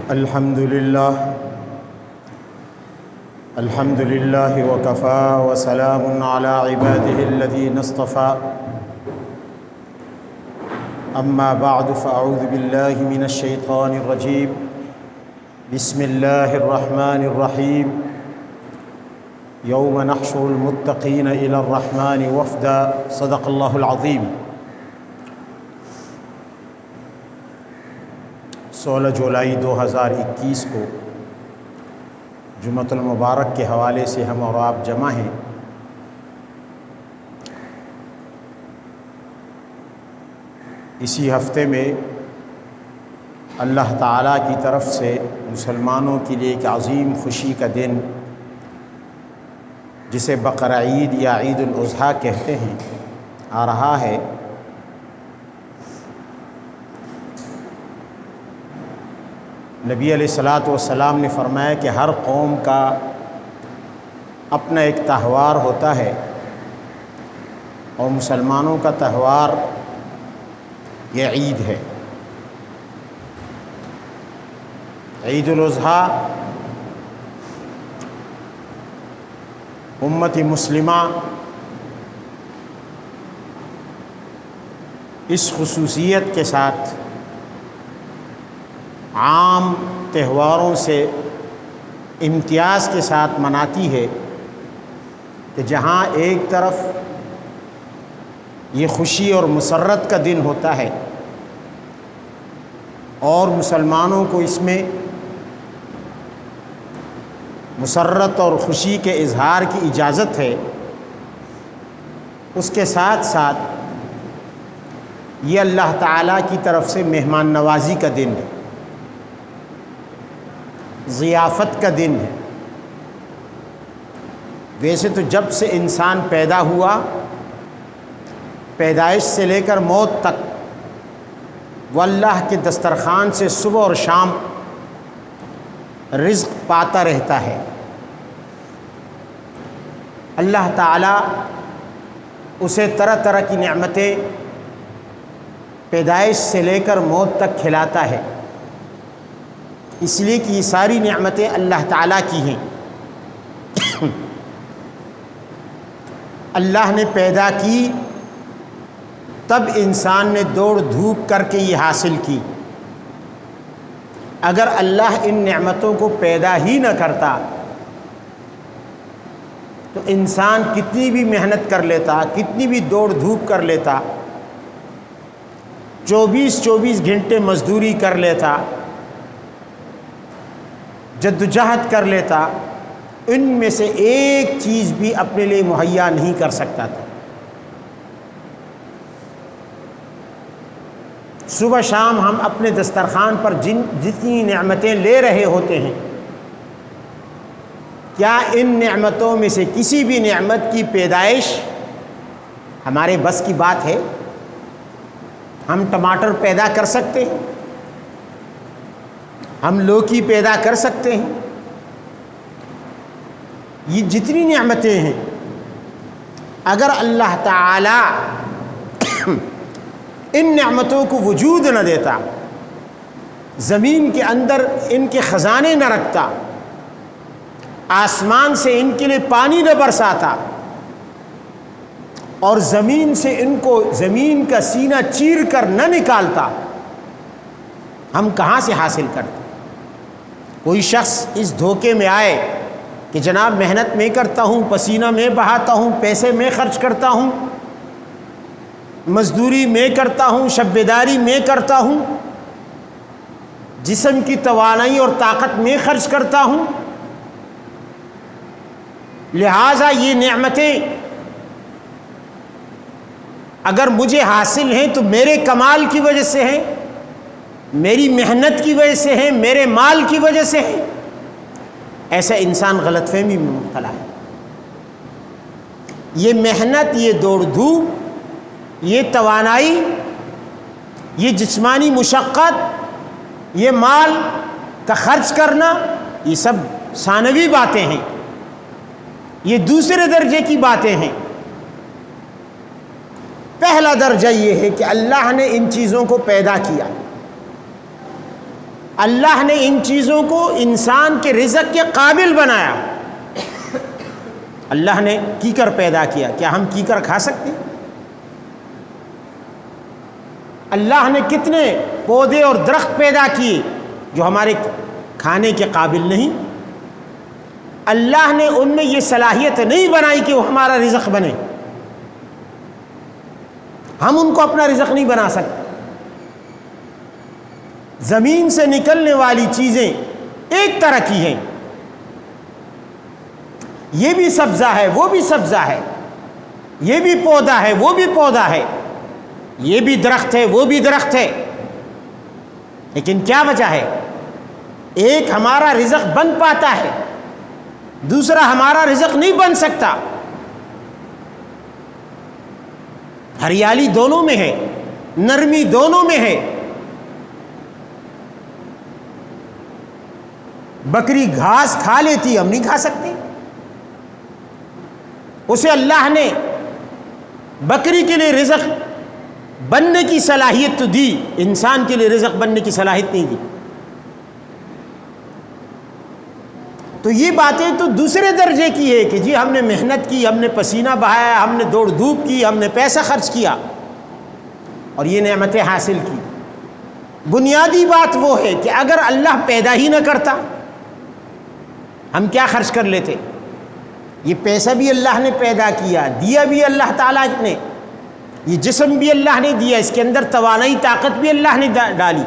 الحمد لله وكفى وسلام على عباده الذين اصطفى أما بعد فأعوذ بالله من الشيطان الرجيم بسم الله الرحمن الرحيم يوم نحشر المتقين إلى الرحمن وفدا صدق الله العظيم 16 جولائی 2021 کو جمعۃ المبارک کے حوالے سے ہم اور آپ جمع ہیں۔ اسی ہفتے میں اللہ تعالیٰ کی طرف سے مسلمانوں کے لیے ایک عظیم خوشی کا دن جسے بقر عید یا عید الاضحیٰ کہتے ہیں آ رہا ہے۔ نبی علیہ الصلاۃ والسلام نے فرمایا کہ ہر قوم کا اپنا ایک تہوار ہوتا ہے اور مسلمانوں کا تہوار یہ عید ہے۔ عید الاضحیٰ امت مسلمہ اس خصوصیت کے ساتھ عام تہواروں سے امتیاز کے ساتھ مناتی ہے کہ جہاں ایک طرف یہ خوشی اور مسرت کا دن ہوتا ہے اور مسلمانوں کو اس میں مسرت اور خوشی کے اظہار کی اجازت ہے، اس کے ساتھ ساتھ یہ اللہ تعالیٰ کی طرف سے مہمان نوازی کا دن ہے، ضیافت کا دن ہے۔ ویسے تو جب سے انسان پیدا ہوا، پیدائش سے لے کر موت تک وہ اللہ کے دسترخوان سے صبح اور شام رزق پاتا رہتا ہے۔ اللہ تعالیٰ اسے طرح طرح کی نعمتیں پیدائش سے لے کر موت تک کھلاتا ہے، اس لیے کہ یہ ساری نعمتیں اللہ تعالیٰ کی ہیں۔ اللہ نے پیدا کی تب انسان نے دوڑ دھوپ کر کے یہ حاصل کی۔ اگر اللہ ان نعمتوں کو پیدا ہی نہ کرتا تو انسان کتنی بھی محنت کر لیتا، کتنی بھی دوڑ دھوپ کر لیتا، 24 گھنٹے مزدوری کر لیتا، جدوجہد کر لیتا، ان میں سے ایک چیز بھی اپنے لیے مہیا نہیں کر سکتا تھا۔ صبح شام ہم اپنے دسترخوان پر جتنی نعمتیں لے رہے ہوتے ہیں، کیا ان نعمتوں میں سے کسی بھی نعمت کی پیدائش ہمارے بس کی بات ہے؟ ہم ٹماٹر پیدا کر سکتے ہیں؟ ہم لوکی پیدا کر سکتے ہیں؟ یہ جتنی نعمتیں ہیں، اگر اللہ تعالی ان نعمتوں کو وجود نہ دیتا، زمین کے اندر ان کے خزانے نہ رکھتا، آسمان سے ان کے لیے پانی نہ برساتا اور زمین سے ان کو زمین کا سینہ چیر کر نہ نکالتا، ہم کہاں سے حاصل کرتے؟ کوئی شخص اس دھوکے میں آئے کہ جناب محنت میں کرتا ہوں، پسینہ میں بہاتا ہوں، پیسے میں خرچ کرتا ہوں، مزدوری میں کرتا ہوں، شب بیداری میں کرتا ہوں، جسم کی توانائی اور طاقت میں خرچ کرتا ہوں، لہٰذا یہ نعمتیں اگر مجھے حاصل ہیں تو میرے کمال کی وجہ سے ہیں، میری محنت کی وجہ سے ہیں، میرے مال کی وجہ سے ہیں۔ ایسا انسان غلط فہمی میں مبتلا ہے۔ یہ محنت، یہ دوڑ دھوپ، یہ توانائی، یہ جسمانی مشقت، یہ مال کا خرچ کرنا، یہ سب ثانوی باتیں ہیں، یہ دوسرے درجے کی باتیں ہیں۔ پہلا درجہ یہ ہے کہ اللہ نے ان چیزوں کو پیدا کیا، اللہ نے ان چیزوں کو انسان کے رزق کے قابل بنایا. اللہ نے کیکر پیدا کیا، کیا ہم کیکر کھا سکتے ہیں؟ اللہ نے کتنے پودے اور درخت پیدا کیے جو ہمارے کھانے کے قابل نہیں. اللہ نے ان میں یہ صلاحیت نہیں بنائی کہ وہ ہمارا رزق بنے. ہم ان کو اپنا رزق نہیں بنا سکتے. زمین سے نکلنے والی چیزیں ایک طرح کی ہیں، یہ بھی سبزہ ہے وہ بھی سبزہ ہے، یہ بھی پودا ہے وہ بھی پودا ہے، یہ بھی درخت ہے وہ بھی درخت ہے. لیکن کیا وجہ ہے؟ ایک ہمارا رزق بن پاتا ہے، دوسرا ہمارا رزق نہیں بن سکتا. ہریالی دونوں میں ہے، نرمی دونوں میں ہے. بکری گھاس کھا لیتی، ہم نہیں کھا سکتے. اسے اللہ نے بکری کے لیے رزق بننے کی صلاحیت تو دی، انسان کے لیے رزق بننے کی صلاحیت نہیں دی. تو یہ باتیں تو دوسرے درجے کی ہے کہ جی ہم نے محنت کی، ہم نے پسینہ بہایا، ہم نے دوڑ دھوپ کی، ہم نے پیسہ خرچ کیا اور یہ نعمتیں حاصل کی. بنیادی بات وہ ہے کہ اگر اللہ پیدا ہی نہ کرتا ہم کیا خرچ کر لیتے؟ یہ پیسہ بھی اللہ نے پیدا کیا، دیا بھی اللہ تعالیٰ نے، یہ جسم بھی اللہ نے دیا، اس کے اندر توانائی طاقت بھی اللہ نے ڈالی،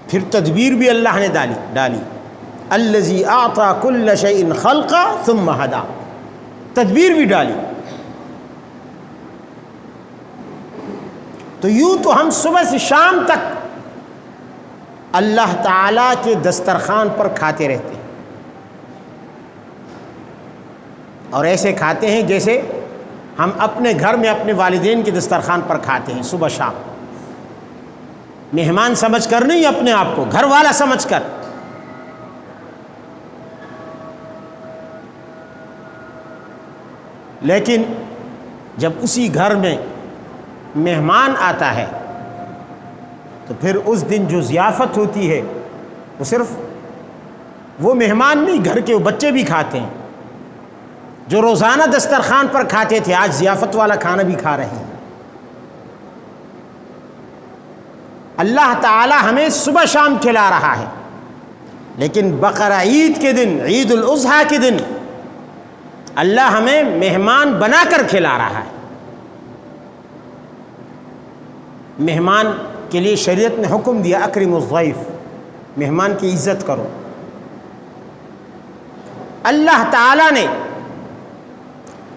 پھر تدبیر بھی اللہ نے ڈالی. الذی اعطى كل شيء خلقا ثم هدى، تدبیر بھی ڈالی. تو یوں تو ہم صبح سے شام تک اللہ تعالیٰ کے دسترخوان پر کھاتے رہتے ہیں، اور ایسے کھاتے ہیں جیسے ہم اپنے گھر میں اپنے والدین کے دسترخوان پر کھاتے ہیں صبح شام. مہمان سمجھ کر نہیں، اپنے آپ کو گھر والا سمجھ کر. لیکن جب اسی گھر میں مہمان آتا ہے تو پھر اس دن جو ضیافت ہوتی ہے وہ صرف وہ مہمان نہیں، گھر کے وہ بچے بھی کھاتے ہیں. جو روزانہ دسترخوان پر کھاتے تھے آج ضیافت والا کھانا بھی کھا رہے ہیں. اللہ تعالی ہمیں صبح شام کھلا رہا ہے، لیکن بقرہ عید کے دن، عید الاضحیٰ کے دن اللہ ہمیں مہمان بنا کر کھلا رہا ہے. مہمان کے لیے شریعت نے حکم دیا اکرم الضیف، مہمان کی عزت کرو. اللہ تعالی نے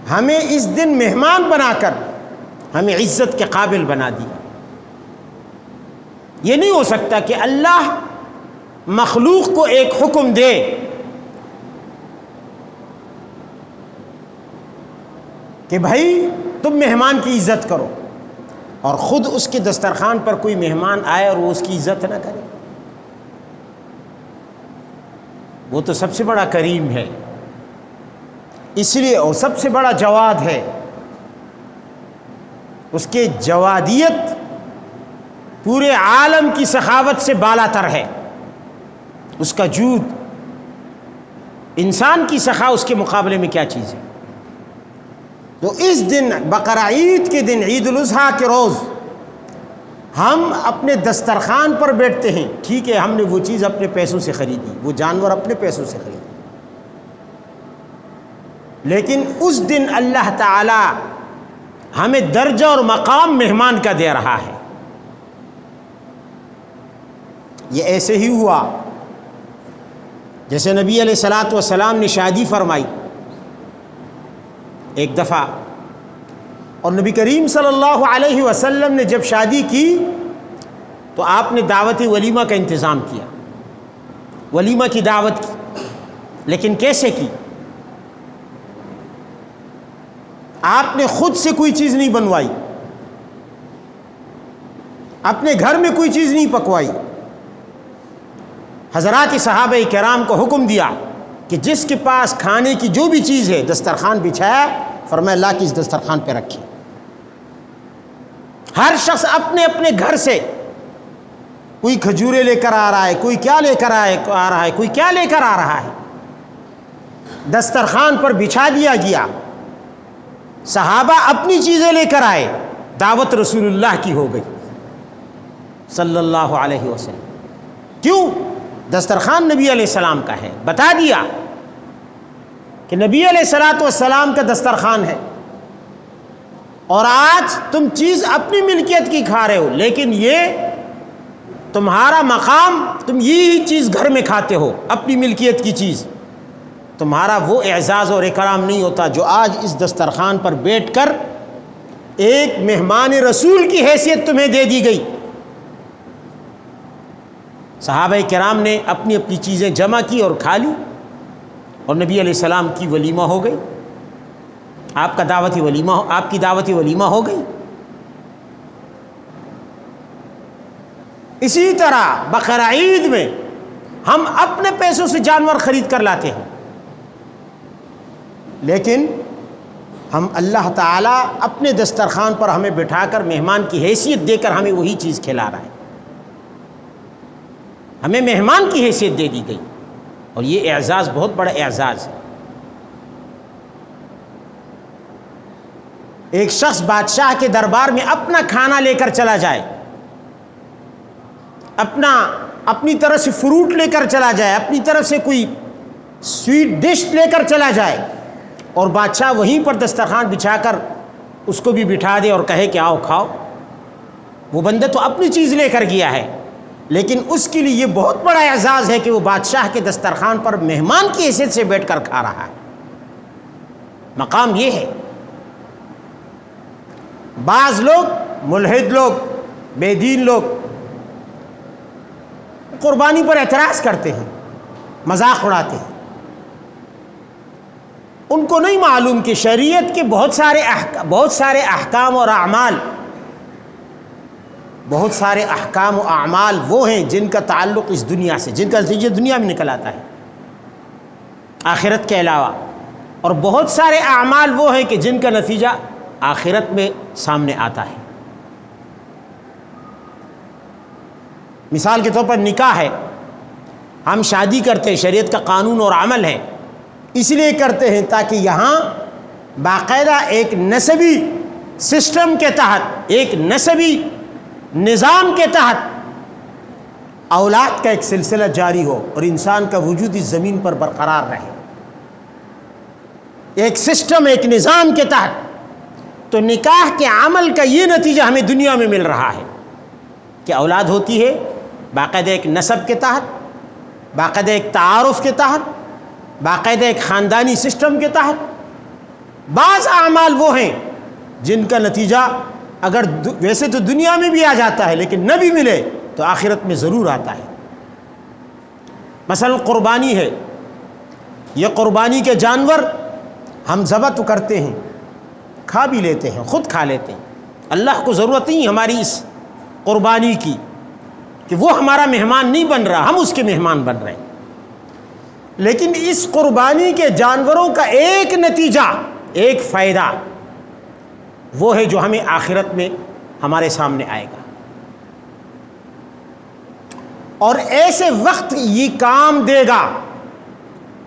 ہمیں اس دن مہمان بنا کر ہمیں عزت کے قابل بنا دیا. یہ نہیں ہو سکتا کہ اللہ مخلوق کو ایک حکم دے کہ بھائی تم مہمان کی عزت کرو، اور خود اس کے دسترخوان پر کوئی مہمان آئے اور وہ اس کی عزت نہ کرے. وہ تو سب سے بڑا کریم ہے، اس لیے وہ سب سے بڑا جواد ہے. اس کے جوادیت پورے عالم کی سخاوت سے بالا تر ہے. اس کا جود، انسان کی سخا اس کے مقابلے میں کیا چیز ہے. تو اس دن بقرہ عید کے دن، عید الاضحیٰ کے روز ہم اپنے دسترخوان پر بیٹھتے ہیں. ٹھیک ہے ہم نے وہ چیز اپنے پیسوں سے خریدی، وہ جانور اپنے پیسوں سے خریدی، لیکن اس دن اللہ تعالی ہمیں درجہ اور مقام مہمان کا دے رہا ہے. یہ ایسے ہی ہوا جیسے نبی علیہ الصلوۃ والسلام نے شادی فرمائی ایک دفعہ، اور نبی کریم صلی اللہ علیہ وسلم نے جب شادی کی تو آپ نے دعوت ولیمہ کا انتظام کیا، ولیمہ کی دعوت کی. لیکن کیسے کی؟ آپ نے خود سے کوئی چیز نہیں بنوائی، اپنے گھر میں کوئی چیز نہیں پکوائی. حضرات صحابہ کرام کو حکم دیا کہ جس کے پاس کھانے کی جو بھی چیز ہے دسترخوان بچھایا، فرمایا لا کے اس دسترخوان پہ رکھیں. ہر شخص اپنے اپنے گھر سے کوئی کھجورے لے کر آ رہا ہے، کوئی کیا لے کر آ رہا ہے، کوئی کیا لے کر آ رہا ہے، دسترخوان پر بچھا دیا گیا، صحابہ اپنی چیزیں لے کر آئے، دعوت رسول اللہ کی ہو گئی صلی اللہ علیہ وسلم۔ کیوں؟ دسترخوان نبی علیہ السلام کا ہے، بتا دیا کہ نبی علیہ الصلوۃ والسلام کا دسترخوان ہے، اور آج تم چیز اپنی ملکیت کی کھا رہے ہو، لیکن یہ تمہارا مقام، تم یہی چیز گھر میں کھاتے ہو، اپنی ملکیت کی چیز، تمہارا وہ اعزاز اور اکرام نہیں ہوتا جو آج اس دسترخوان پر بیٹھ کر ایک مہمان رسول کی حیثیت تمہیں دے دی گئی۔ صحابہ کرام نے اپنی اپنی چیزیں جمع کی اور کھا لی، اور نبی علیہ السلام کی ولیمہ ہو گئی، آپ کی دعوتی ولیمہ ہو گئی۔ اسی طرح بقرہ عید میں ہم اپنے پیسوں سے جانور خرید کر لاتے ہیں، لیکن ہم اللہ تعالیٰ اپنے دسترخوان پر ہمیں بٹھا کر مہمان کی حیثیت دے کر ہمیں وہی چیز کھلا رہا ہے، ہمیں مہمان کی حیثیت دے دی گئی، اور یہ اعزاز بہت بڑا اعزاز ہے۔ ایک شخص بادشاہ کے دربار میں اپنا کھانا لے کر چلا جائے، اپنی طرف سے فروٹ لے کر چلا جائے، اپنی طرف سے کوئی سویٹ ڈش لے کر چلا جائے، اور بادشاہ وہیں پر دسترخوان بچھا کر اس کو بھی بٹھا دے اور کہے کہ آؤ کھاؤ، وہ بندہ تو اپنی چیز لے کر گیا ہے، لیکن اس کے لیے یہ بہت بڑا اعزاز ہے کہ وہ بادشاہ کے دسترخوان پر مہمان کی حیثیت سے بیٹھ کر کھا رہا ہے۔ مقام یہ ہے۔ بعض لوگ، ملحد لوگ، بے دین لوگ قربانی پر اعتراض کرتے ہیں، مذاق اڑاتے ہیں، ان کو نہیں معلوم کہ شریعت کے بہت سارے احکام اور اعمال، بہت سارے احکام و اعمال وہ ہیں جن کا تعلق اس دنیا سے، جن کا نتیجہ دنیا میں نکل آتا ہے آخرت کے علاوہ، اور بہت سارے اعمال وہ ہیں کہ جن کا نتیجہ آخرت میں سامنے آتا ہے۔ مثال کے طور پر نکاح ہے، ہم شادی کرتے ہیں، شریعت کا قانون اور عمل ہے، اس لیے کرتے ہیں تاکہ یہاں باقاعدہ ایک نسبی سسٹم کے تحت، ایک نسبی نظام کے تحت اولاد کا ایک سلسلہ جاری ہو اور انسان کا وجود اس زمین پر برقرار رہے، ایک سسٹم، ایک نظام کے تحت۔ تو نکاح کے عمل کا یہ نتیجہ ہمیں دنیا میں مل رہا ہے کہ اولاد ہوتی ہے باقاعدہ ایک نسب کے تحت، باقاعدہ ایک تعارف کے تحت، باقاعدہ ایک خاندانی سسٹم کے تحت۔ بعض اعمال وہ ہیں جن کا نتیجہ اگر ویسے تو دنیا میں بھی آ جاتا ہے، لیکن نہ بھی ملے تو آخرت میں ضرور آتا ہے۔ مثلا قربانی ہے، یہ قربانی کے جانور ہم ذبح تو کرتے ہیں، کھا بھی لیتے ہیں، خود کھا لیتے ہیں، اللہ کو ضرورت نہیں ہماری اس قربانی کی کہ وہ ہمارا مہمان نہیں بن رہا، ہم اس کے مہمان بن رہے ہیں، لیکن اس قربانی کے جانوروں کا ایک نتیجہ، ایک فائدہ وہ ہے جو ہمیں آخرت میں ہمارے سامنے آئے گا، اور ایسے وقت یہ کام دے گا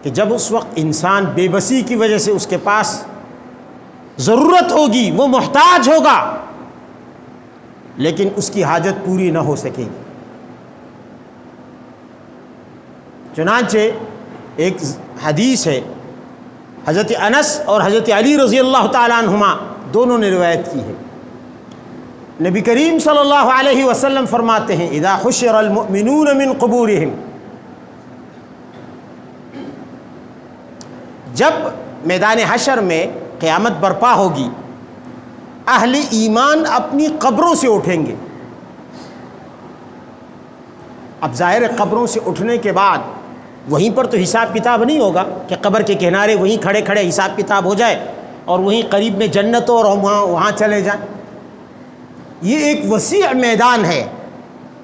کہ جب اس وقت انسان بے بسی کی وجہ سے اس کے پاس ضرورت ہوگی، وہ محتاج ہوگا، لیکن اس کی حاجت پوری نہ ہو سکے گی۔ چنانچہ ایک حدیث ہے، حضرت انس اور حضرت علی رضی اللہ تعالیٰ عنہما دونوں نے روایت کی ہے۔ نبی کریم صلی اللہ علیہ وسلم فرماتے ہیں اذا حشر المؤمنون من قبورہم، جب میدان حشر میں قیامت برپا ہوگی، اہل ایمان اپنی قبروں سے اٹھیں گے۔ اب ظاہر قبروں سے اٹھنے کے بعد وہیں پر تو حساب کتاب نہیں ہوگا کہ قبر کے کنارے وہیں کھڑے کھڑے حساب کتاب ہو جائے اور وہیں قریب میں جنت ہو اور ہم وہاں چلے جائیں۔ یہ ایک وسیع میدان ہے،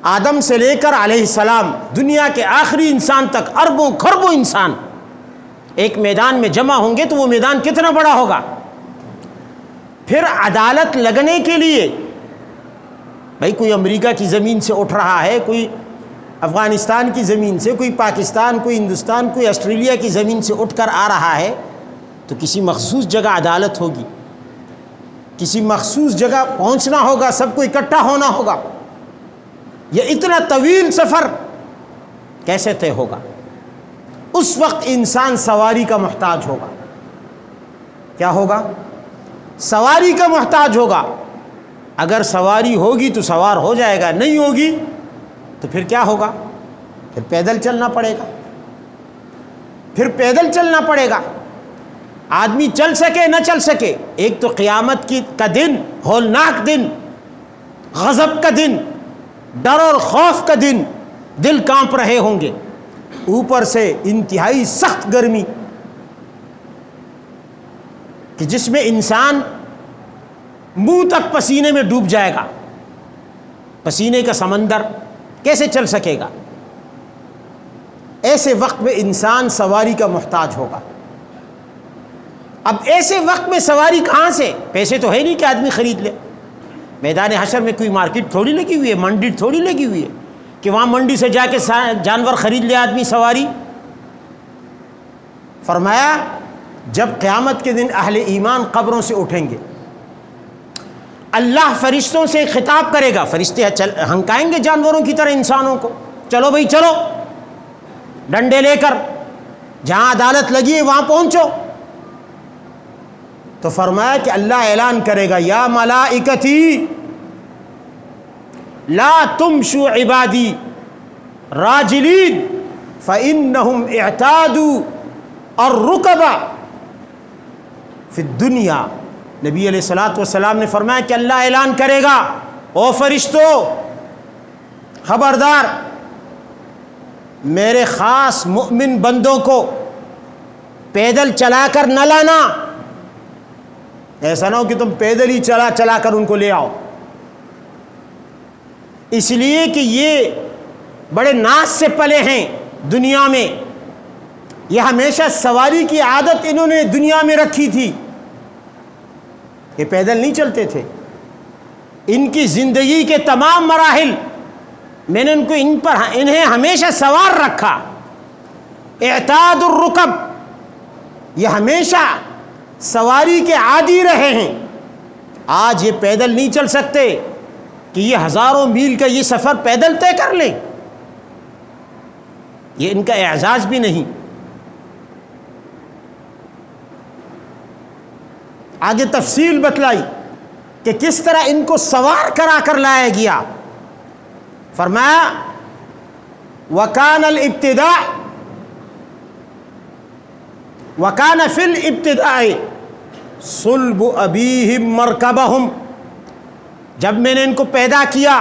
آدم سے لے کر علیہ السلام دنیا کے آخری انسان تک اربوں خربوں انسان ایک میدان میں جمع ہوں گے، تو وہ میدان کتنا بڑا ہوگا۔ پھر عدالت لگنے کے لیے بھائی کوئی امریکہ کی زمین سے اٹھ رہا ہے، کوئی افغانستان کی زمین سے، کوئی پاکستان، کوئی ہندوستان، کوئی آسٹریلیا کی زمین سے اٹھ کر آ رہا ہے، تو کسی مخصوص جگہ عدالت ہوگی، کسی مخصوص جگہ پہنچنا ہوگا، سب کو اکٹھا ہونا ہوگا۔ یہ اتنا طویل سفر کیسے طے ہوگا؟ اس وقت انسان سواری کا محتاج ہوگا۔ کیا ہوگا؟ سواری کا محتاج ہوگا۔ اگر سواری ہوگی تو سوار ہو جائے گا، نہیں ہوگی تو پھر کیا ہوگا؟ پھر پیدل چلنا پڑے گا، پھر پیدل چلنا پڑے گا۔ آدمی چل سکے نہ چل سکے، ایک تو قیامت کا دن، ہولناک دن، غضب کا دن، ڈر اور خوف کا دن، دل کانپ رہے ہوں گے، اوپر سے انتہائی سخت گرمی کہ جس میں انسان منہ تک پسینے میں ڈوب جائے گا، پسینے کا سمندر، کیسے چل سکے گا؟ ایسے وقت میں انسان سواری کا محتاج ہوگا۔ اب ایسے وقت میں سواری کہاں سے؟ پیسے تو ہے نہیں کہ آدمی خرید لے۔ میدان حشر میں کوئی مارکیٹ تھوڑی لگی ہوئی ہے، منڈی تھوڑی لگی ہوئی ہے کہ وہاں منڈی سے جا کے جانور خرید لے آدمی سواری۔ فرمایا جب قیامت کے دن اہل ایمان قبروں سے اٹھیں گے، اللہ فرشتوں سے خطاب کرے گا، فرشتے ہنکائیں گے جانوروں کی طرح انسانوں کو، چلو بھائی چلو، ڈنڈے لے کر جہاں عدالت لگی ہے وہاں پہنچو۔ تو فرمایا کہ اللہ اعلان کرے گا، یا ملائکتی لا تمشوا عبادی راجلین فإنہم اعتادوا الرکب فی الدنیا۔ نبی علیہ الصلوۃ والسلام نے فرمایا کہ اللہ اعلان کرے گا، او فرشتو خبردار، میرے خاص مؤمن بندوں کو پیدل چلا کر نہ لانا۔ ایسا نہ ہو کہ تم پیدل ہی چلا چلا کر ان کو لے آؤ، اس لیے کہ یہ بڑے ناز سے پلے ہیں دنیا میں، یہ ہمیشہ سواری کی عادت انہوں نے دنیا میں رکھی تھی، یہ پیدل نہیں چلتے تھے۔ ان کی زندگی کے تمام مراحل میں نے انہیں ہمیشہ سوار رکھا۔ اعتاد الرکب، یہ ہمیشہ سواری کے عادی رہے ہیں۔ آج یہ پیدل نہیں چل سکتے کہ یہ ہزاروں میل کا یہ سفر پیدل طے کر لیں، یہ ان کا اعزاز بھی نہیں۔ آگے تفصیل بتلائی کہ کس طرح ان کو سوار کرا کر لایا گیا۔ فرمایا وَكَانَ الْإِبْتِدَاءُ وَكَانَ فِي الْإِبْتِدَاءِ صُلْبُ أَبِيهِمْ مَرْكَبَهُمْ، جب میں نے ان کو پیدا کیا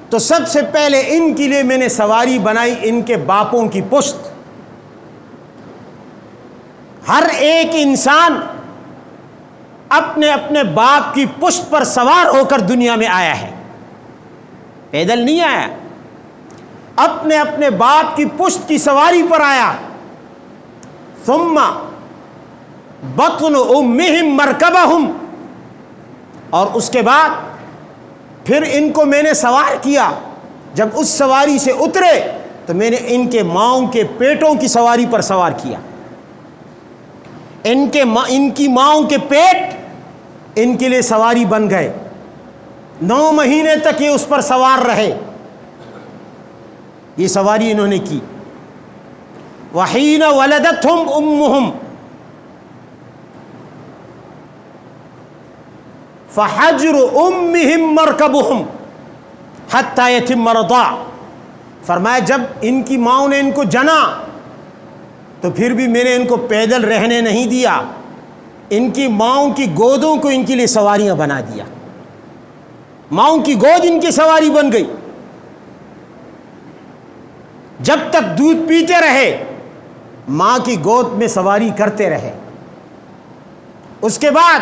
تو سب سے پہلے ان کے لیے میں نے سواری بنائی ان کے باپوں کی پشت۔ ہر ایک انسان اپنے اپنے باپ کی پشت پر سوار ہو کر دنیا میں آیا ہے، پیدل نہیں آیا، اپنے اپنے باپ کی پشت کی سواری پر آیا۔ ثم بطن امہم مرکبہم، اور اس کے بعد پھر ان کو میں نے سوار کیا۔ جب اس سواری سے اترے تو میں نے ان کے ماؤں کے پیٹوں کی سواری پر سوار کیا۔ ان کی ماؤں کے پیٹ ان کے لیے سواری بن گئے، 9 مہینے تک یہ اس پر سوار رہے، یہ سواری انہوں نے کی۔ وحین ولدتہم امہم فحجر امہم مرکبہم حتی یتم الرضاع، فرمایا جب ان کی ماؤں نے ان کو جنا تو پھر بھی میں نے ان کو پیدل رہنے نہیں دیا، ان کی ماؤں کی گودوں کو ان کے لیے سواریاں بنا دیا، ماؤں کی گود ان کی سواری بن گئی۔ جب تک دودھ پیتے رہے ماں کی گود میں سواری کرتے رہے۔ اس کے بعد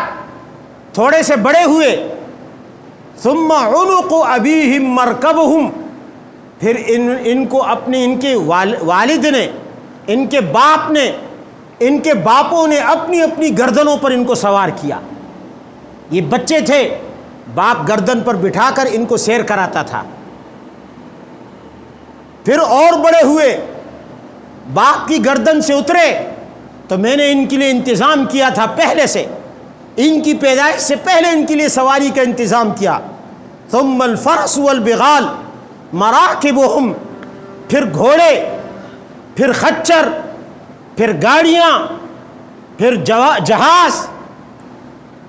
تھوڑے سے بڑے ہوئے، ثم عنق ابیہم مرکبہم، پھر ان کو ان کے والد نے، ان کے باپ نے، ان کے باپوں نے اپنی اپنی گردنوں پر ان کو سوار کیا۔ یہ بچے تھے، باپ گردن پر بٹھا کر ان کو سیر کراتا تھا. پھر اور بڑے ہوئے, باپ کی گردن سے اترے تو میں نے ان کے لیے انتظام کیا تھا پہلے سے, ان کی پیدائش سے پہلے ان کے لیے سواری کا انتظام کیا. ثم الفرس والبغال مراکبہم, پھر گھوڑے, پھر خچر, پھر گاڑیاں, پھر جہاز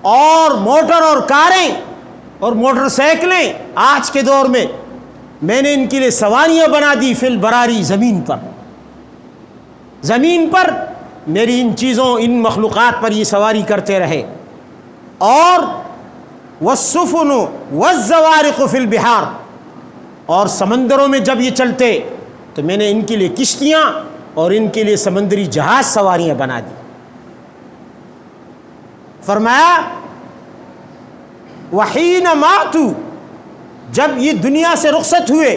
اور موٹر اور کاریں اور موٹر سائیکلیں. آج کے دور میں نے ان کے لیے سواریاں بنا دی فی البراری, زمین پر. زمین پر میری ان چیزوں, ان مخلوقات پر یہ سواری کرتے رہے. اور والسفن والزوارق فی البحار, اور سمندروں میں جب یہ چلتے تو میں نے ان کے لیے کشتیاں اور ان کے لیے سمندری جہاز سواریاں بنا دی. فرمایا وحین ماتوا, جب یہ دنیا سے رخصت ہوئے,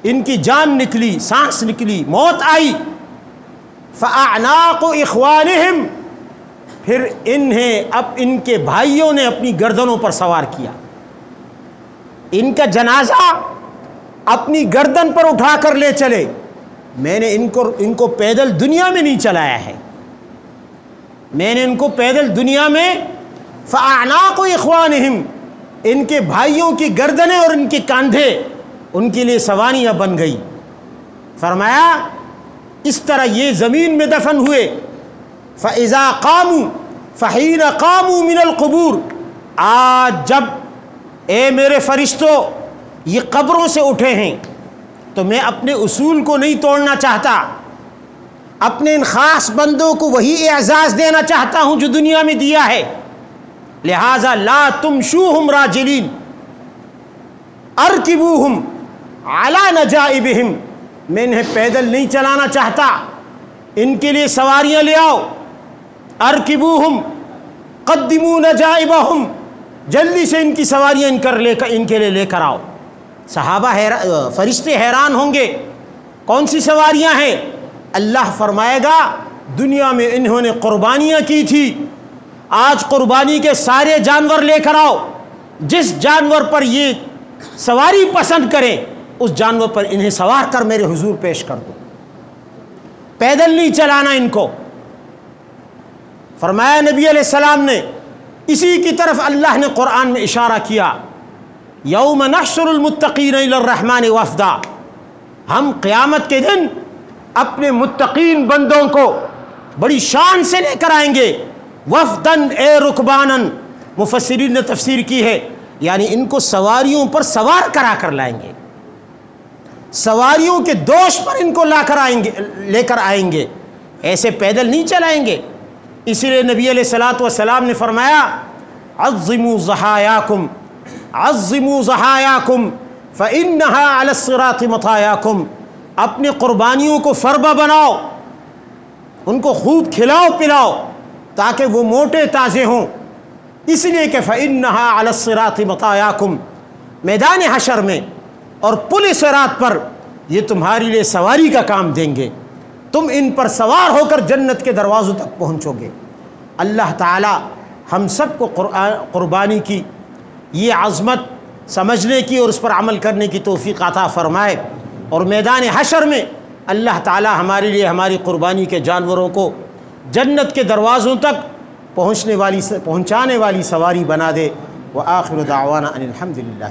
ان کی جان نکلی, سانس نکلی, موت آئی, فاعناق اخوانہم, پھر انہیں اب ان کے بھائیوں نے اپنی گردنوں پر سوار کیا. ان کا جنازہ اپنی گردن پر اٹھا کر لے چلے. میں نے ان کو پیدل دنیا میں نہیں چلایا ہے, میں نے ان کو پیدل دنیا میں فاعناق اخوانہم, ان کے بھائیوں کی گردنیں اور ان کے کاندھے ان کے لیے سواریاں بن گئی. فرمایا اس طرح یہ زمین میں دفن ہوئے. فَإِذَا قَامُوا فَحِينَ قَامُوا مِنَ الْقُبُورِ, آج جب اے میرے فرشتوں یہ قبروں سے اٹھے ہیں تو میں اپنے اصول کو نہیں توڑنا چاہتا, اپنے ان خاص بندوں کو وہی اعزاز دینا چاہتا ہوں جو دنیا میں دیا ہے. لہذا لا تمشوہم راجلین ارکبوہم علی نجائبہم, میں انہیں پیدل نہیں چلانا چاہتا, ان کے لیے سواریاں لے آؤ. ارکبوہم قدموا نجائبہم, جلدی سے ان کی سواریاں ان کے لیے لے کر آؤ. صحابہ فرشتے حیران ہوں گے, کون سی سواریاں ہیں؟ اللہ فرمائے گا دنیا میں انہوں نے قربانیاں کی تھی, آج قربانی کے سارے جانور لے کر آؤ, جس جانور پر یہ سواری پسند کریں اس جانور پر انہیں سوار کر میرے حضور پیش کر دو. پیدل نہیں چلانا ان کو. فرمایا نبی علیہ السلام نے, اسی کی طرف اللہ نے قرآن میں اشارہ کیا, یوم نحشر المتقین الی الرحمن وفدا, ہم قیامت کے دن اپنے متقین بندوں کو بڑی شان سے لے کر آئیں گے. وفدن اے رکبانن, مفسرین نے تفسیر کی ہے یعنی ان کو سواریوں پر سوار کرا کر لائیں گے, سواریوں کے دوش پر ان کو لے کر آئیں گے, ایسے پیدل نہیں چلائیں گے. اسی لیے نبی علیہ الصلوۃ والسلام نے فرمایا عظموا ضحایاکم عظموا ضحایاکم فإنها علی الصراط مطایاکم, اپنی قربانیوں کو فربہ بناؤ, ان کو خوب کھلاؤ پلاؤ تاکہ وہ موٹے تازے ہوں, اس لیے کہ فإنها علی الصراط مطایاکم, میدان حشر میں اور پل صراط پر یہ تمہارے لیے سواری کا کام دیں گے, تم ان پر سوار ہو کر جنت کے دروازوں تک پہنچو گے. اللہ تعالی ہم سب کو قربانی کی یہ عظمت سمجھنے کی اور اس پر عمل کرنے کی توفیق عطا فرمائے, اور میدان حشر میں اللہ تعالی ہمارے لیے ہماری قربانی کے جانوروں کو جنت کے دروازوں تک پہنچانے والی سواری بنا دے. وآخر دعوانا ان الحمد للہ.